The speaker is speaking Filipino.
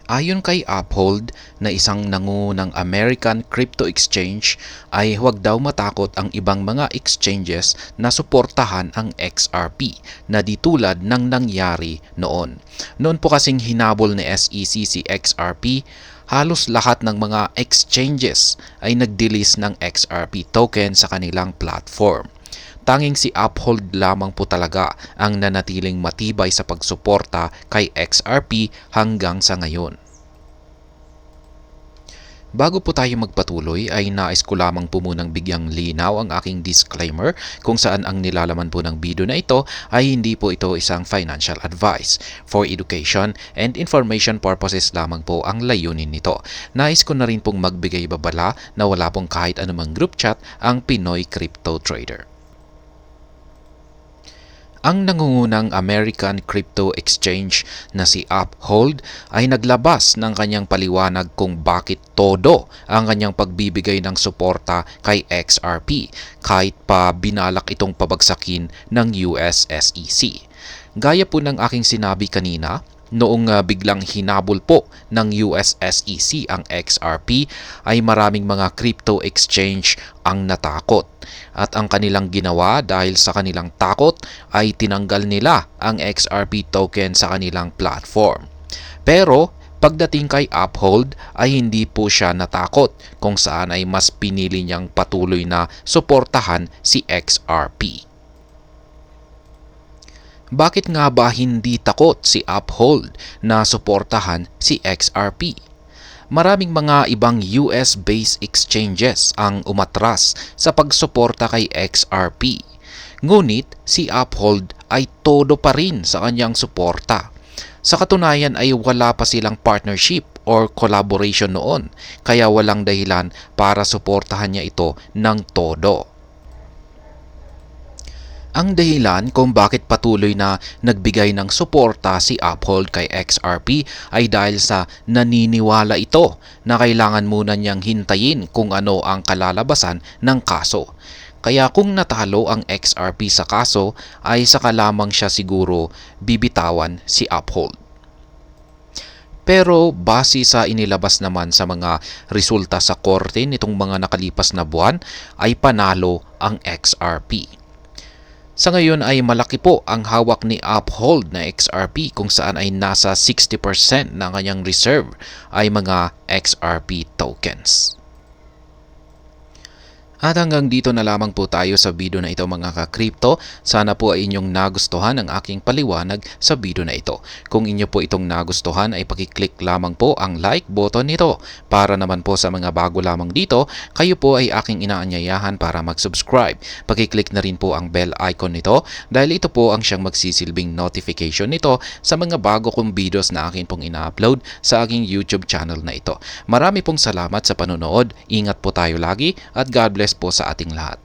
Ayon kay Uphold na isang nangungunang American crypto exchange ay huwag daw matakot ang ibang mga exchanges na suportahan ang XRP na di tulad ng nangyari noon. Noon po kasing hinabol ni SEC si XRP, halos lahat ng mga exchanges ay nag-delist ng XRP token sa kanilang platform. Tanging si Uphold lamang po talaga ang nanatiling matibay sa pagsuporta kay XRP hanggang sa ngayon. Bago po tayo magpatuloy ay nais ko lamang po munang bigyang linaw ang aking disclaimer kung saan ang nilalaman po ng video na ito ay hindi po ito isang financial advice. For education and information purposes lamang po ang layunin nito. Nais ko na rin pong magbigay babala na wala pong kahit anumang group chat ang Pinoy Crypto Trader. Ang nangungunang American crypto exchange na si Uphold ay naglabas ng kanyang paliwanag kung bakit todo ang kanyang pagbibigay ng suporta kay XRP kahit pa binalak itong pabagsakin ng US SEC. Gaya po ng aking sinabi kanina, noong biglang hinabol po ng US SEC ang XRP ay maraming mga crypto exchange ang natakot. At ang kanilang ginawa dahil sa kanilang takot ay tinanggal nila ang XRP token sa kanilang platform. Pero pagdating kay Uphold ay hindi po siya natakot kung saan ay mas pinili niyang patuloy na suportahan si XRP. Bakit nga ba hindi takot si Uphold na suportahan si XRP? Maraming mga ibang US-based exchanges ang umatras sa pagsuporta kay XRP. Ngunit si Uphold ay todo pa rin sa kanyang suporta. Sa katunayan ay wala pa silang partnership or collaboration noon, kaya walang dahilan para suportahan niya ito ng todo. Ang dahilan kung bakit patuloy na nagbigay ng suporta si Uphold kay XRP ay dahil sa naniniwala ito na kailangan muna niyang hintayin kung ano ang kalalabasan ng kaso. Kaya kung natalo ang XRP sa kaso ay saka lamang siya siguro bibitawan si Uphold. Pero base sa inilabas naman sa mga resulta sa korte nitong mga nakalipas na buwan ay panalo ang XRP. Sa ngayon ay malaki po ang hawak ni Uphold na XRP kung saan ay nasa 60% ng kanyang reserve ay mga XRP tokens. At hanggang dito na lamang po tayo sa video na ito mga ka-crypto. Sana po ay inyong nagustuhan ang aking paliwanag sa video na ito. Kung inyo po itong nagustuhan ay pakiclick lamang po ang like button nito. Para naman po sa mga bago lamang dito, kayo po ay aking inaanyayahan para mag-subscribe. Pakiclick na rin po ang bell icon nito dahil ito po ang siyang magsisilbing notification nito sa mga bago kong videos na akin pong ina-upload sa aking YouTube channel na ito. Marami pong salamat sa panonood. Ingat po tayo lagi at God bless po sa ating lahat.